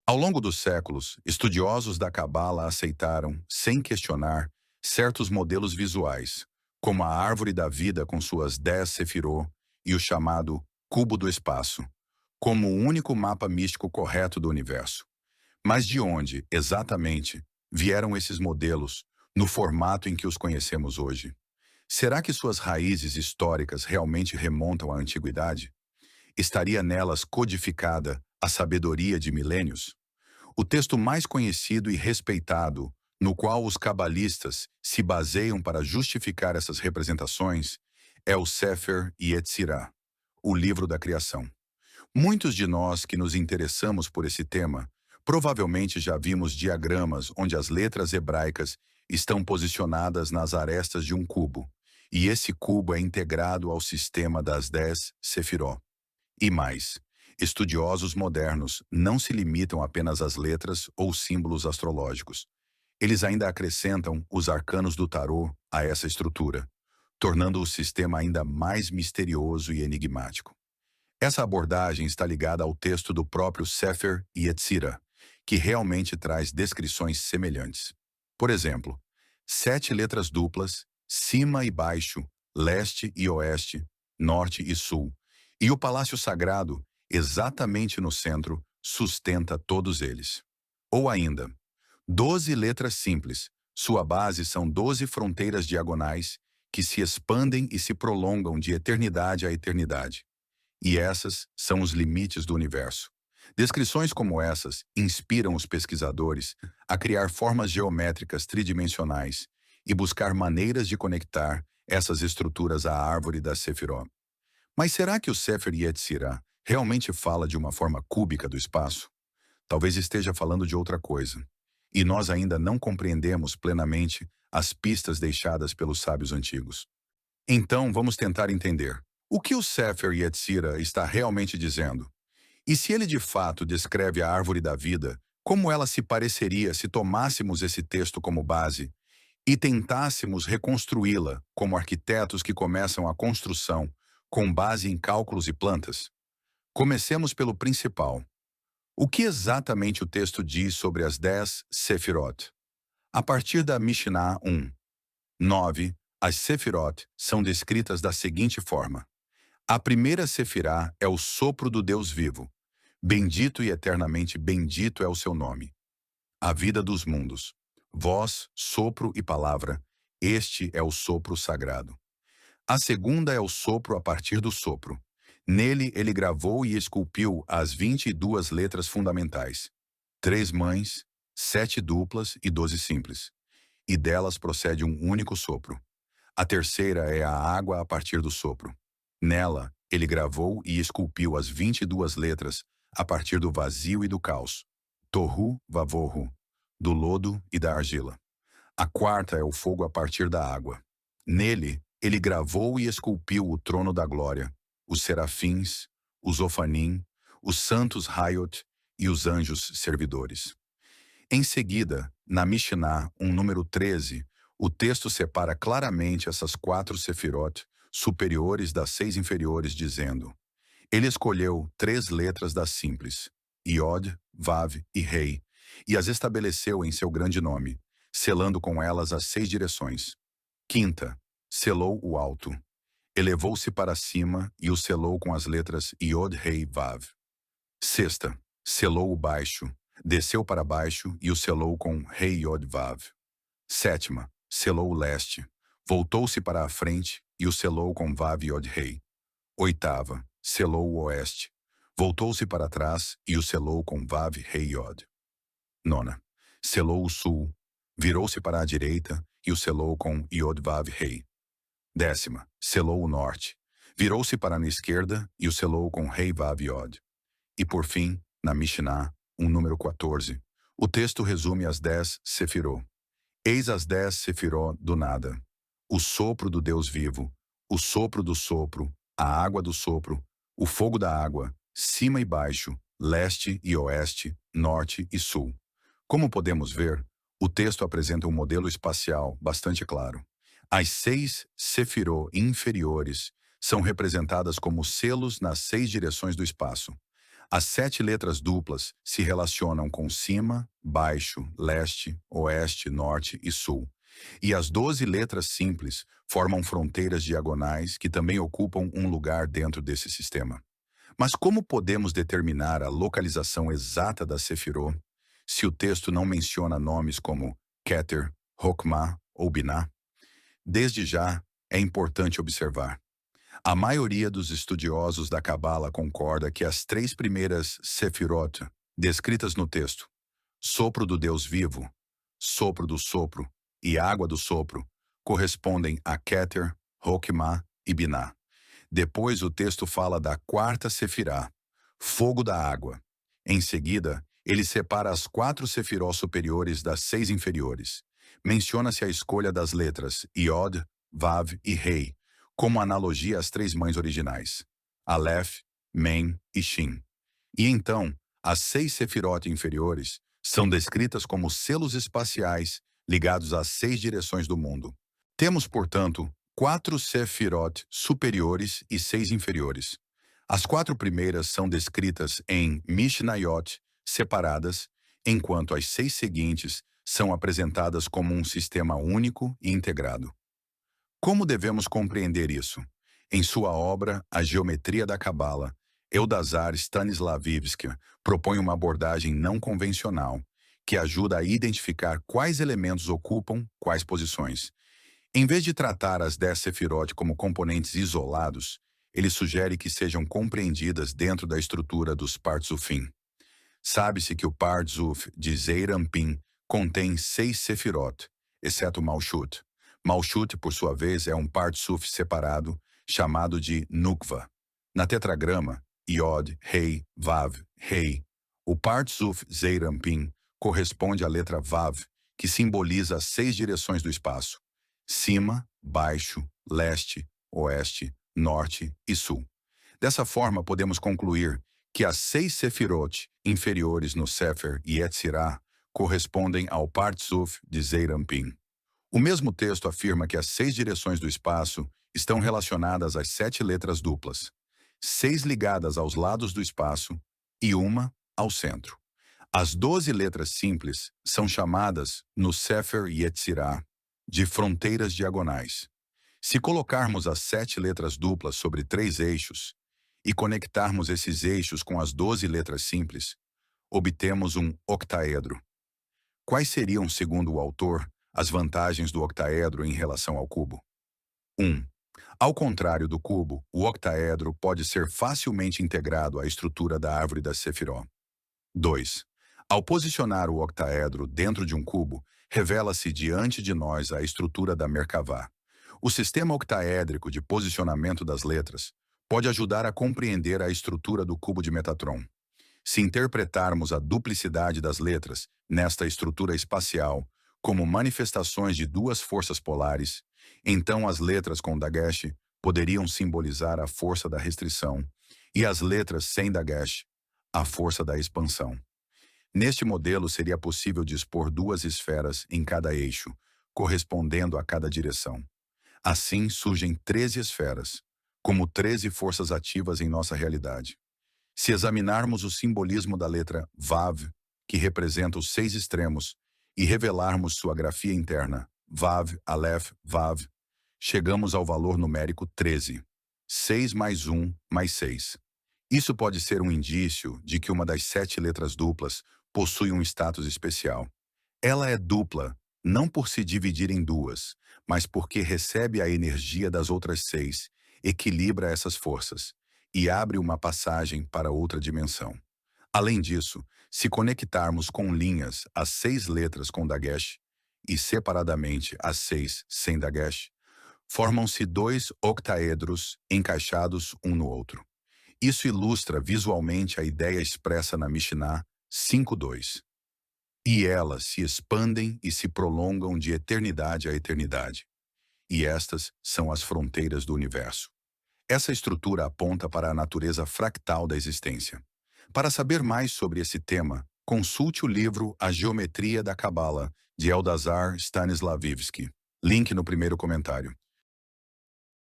Ao longo dos séculos, estudiosos da Cabala aceitaram, sem questionar, certos modelos visuais, como a árvore da vida com suas 10 sefirot e o chamado cubo do espaço, como o único mapa místico correto do universo. Mas de onde, exatamente, vieram esses modelos no formato em que os conhecemos hoje? Será que suas raízes históricas realmente remontam à antiguidade? Estaria nelas codificada a sabedoria de milênios? O texto mais conhecido e respeitado, no qual os cabalistas se baseiam para justificar essas representações, é o Sefer Yetzirah, o livro da criação. Muitos de nós que nos interessamos por esse tema provavelmente já vimos diagramas onde as letras hebraicas estão posicionadas nas arestas de um cubo, e esse cubo é integrado ao sistema das 10 Sefirot. E mais, estudiosos modernos não se limitam apenas às letras ou símbolos astrológicos. Eles ainda acrescentam os arcanos do tarô a essa estrutura, tornando o sistema ainda mais misterioso e enigmático. Essa abordagem está ligada ao texto do próprio Sefer Yetzirah, que realmente traz descrições semelhantes. Por exemplo, 7 letras duplas, cima e baixo, leste e oeste, norte e sul, e o palácio sagrado, exatamente no centro, sustenta todos eles. Ou ainda, 12 letras simples, sua base são 12 fronteiras diagonais que se expandem e se prolongam de eternidade a eternidade. E essas são os limites do universo. Descrições como essas inspiram os pesquisadores a criar formas geométricas tridimensionais e buscar maneiras de conectar essas estruturas à árvore da Sefirot. Mas será que o Sefer Yetzirah realmente fala de uma forma cúbica do espaço? Talvez esteja falando de outra coisa. E nós ainda não compreendemos plenamente as pistas deixadas pelos sábios antigos. Então, vamos tentar entender. O que o Sefer Yetzirah está realmente dizendo? E se ele de fato descreve a árvore da vida, como ela se pareceria se tomássemos esse texto como base e tentássemos reconstruí-la como arquitetos que começam a construção com base em cálculos e plantas? Comecemos pelo principal. O que exatamente o texto diz sobre as 10 Sefirot? A partir da Mishnah 1:9, as Sefirot são descritas da seguinte forma. A primeira Sefirá é o sopro do Deus vivo. Bendito e eternamente bendito é o seu nome. A vida dos mundos. Voz, sopro e palavra. Este é o sopro sagrado. A segunda é o sopro a partir do sopro. Nele ele gravou e esculpiu as 22 letras fundamentais. 3 mães, 7 duplas e 12 simples. E delas procede um único sopro. A terceira é a água a partir do sopro. Nela, ele gravou e esculpiu as 22 letras a partir do vazio e do caos. Tohu Vavohu, do lodo e da argila. A quarta é o fogo a partir da água. Nele, ele gravou e esculpiu o trono da glória, os serafins, os ofanim, os santos Hayot e os anjos servidores. Em seguida, na Mishnah, número 13, o texto separa claramente essas 4 sefirot superiores das 6 inferiores, dizendo: ele escolheu 3 letras das simples, Iod, Vav e Rei, e as estabeleceu em seu grande nome, selando com elas as 6 direções. Quinta, selou o alto. Elevou-se para cima e o selou com as letras Iod, Rei, Vav. Sexta, selou o baixo. Desceu para baixo e o selou com Rei, Iod, Vav. Sétima, selou o leste. Voltou-se para a frente e o selou com Vav, Iod, Rei. Oitava, selou o oeste. Voltou-se para trás e o selou com Vav, Rei, Iod. Nona, selou o sul. Virou-se para a direita e o selou com Iod, Vav, Rei. Décima, selou o norte. Virou-se para a esquerda e o selou com Rei, Vav, Iod. E por fim, na Mishnah, número 14, o texto resume as 10 Sefirot. Eis as 10 Sefirot do nada. O sopro do Deus vivo, o sopro do sopro, a água do sopro, o fogo da água, cima e baixo, leste e oeste, norte e sul. Como podemos ver, o texto apresenta um modelo espacial bastante claro. As 6 Sefirot inferiores são representadas como selos nas 6 direções do espaço. As 7 letras duplas se relacionam com cima, baixo, leste, oeste, norte e sul. E as 12 letras simples formam fronteiras diagonais que também ocupam um lugar dentro desse sistema. Mas como podemos determinar a localização exata da Sefirot se o texto não menciona nomes como Keter, Hokmah ou Binah? Desde já, é importante observar. A maioria dos estudiosos da Cabala concorda que as 3 primeiras Sefirot, descritas no texto, sopro do Deus vivo, sopro do sopro e água do sopro, correspondem a Keter, Hokmah e Binah. Depois o texto fala da 4ª Sefirá, fogo da água. Em seguida, ele separa as 4 Sefiró superiores das 6 inferiores. Menciona-se a escolha das letras Iod, Vav e Rei, como analogia às 3 mães originais, Aleph, Mem e Shin. E então, as 6 Sefirot inferiores são descritas como selos espaciais ligados às 6 direções do mundo. Temos, portanto, 4 Sefirot superiores e 6 inferiores. As 4 primeiras são descritas em Mishnayot, separadas, enquanto as 6 seguintes são apresentadas como um sistema único e integrado. Como devemos compreender isso? Em sua obra A Geometria da Cabala, Eldazar Stanislavivsky propõe uma abordagem não convencional, que ajuda a identificar quais elementos ocupam quais posições. Em vez de tratar as 10 Sefirot como componentes isolados, ele sugere que sejam compreendidas dentro da estrutura dos Partzufim. Sabe-se que o Partzuf de Zeir Anpin contém 6 Sefirot, exceto Malchut. Malchut, por sua vez, é um Partzuf separado, chamado de Nukva. Na tetragrama, Iod, Rei, Vav, Rei, o Partzuf Zeir Anpin corresponde à letra Vav, que simboliza as 6 direções do espaço: cima, baixo, leste, oeste, norte e sul. Dessa forma, podemos concluir que as 6 Sefirot inferiores no Sefer Yetzirah correspondem ao Partzuf de Zeir Anpin. O mesmo texto afirma que as 6 direções do espaço estão relacionadas às 7 letras duplas, 6 ligadas aos lados do espaço e uma ao centro. As 12 letras simples são chamadas, no Sefer Yetzirah, de fronteiras diagonais. Se colocarmos as 7 letras duplas sobre 3 eixos e conectarmos esses eixos com as 12 letras simples, obtemos um octaedro. Quais seriam, segundo o autor, as vantagens do octaedro em relação ao cubo? 1. Ao contrário do cubo, o octaedro pode ser facilmente integrado à estrutura da árvore da Sefiró. 2. Ao posicionar o octaedro dentro de um cubo, revela-se diante de nós a estrutura da Merkavá. O sistema octaédrico de posicionamento das letras pode ajudar a compreender a estrutura do cubo de Metatron. Se interpretarmos a duplicidade das letras nesta estrutura espacial como manifestações de 2 forças polares, então as letras com Dagesh poderiam simbolizar a força da restrição e as letras sem Dagesh, a força da expansão. Neste modelo, seria possível dispor 2 esferas em cada eixo, correspondendo a cada direção. Assim, surgem 13 esferas, como 13 forças ativas em nossa realidade. Se examinarmos o simbolismo da letra Vav, que representa os 6 extremos, e revelarmos sua grafia interna, Vav, Aleph, Vav, chegamos ao valor numérico 13. 6 mais 1 mais 6. Isso pode ser um indício de que uma das 7 letras duplas possui um status especial. Ela é dupla, não por se dividir em 2, mas porque recebe a energia das outras 6, equilibra essas forças e abre uma passagem para outra dimensão. Além disso, se conectarmos com linhas as 6 letras com Dagesh e separadamente as 6 sem Dagesh, formam-se 2 octaedros encaixados um no outro. Isso ilustra visualmente a ideia expressa na Mishnah 5.2. E elas se expandem e se prolongam de eternidade a eternidade. E estas são as fronteiras do universo. Essa estrutura aponta para a natureza fractal da existência. Para saber mais sobre esse tema, consulte o livro A Geometria da Cabala, de Eldazar Stanislavivsky. Link no primeiro comentário.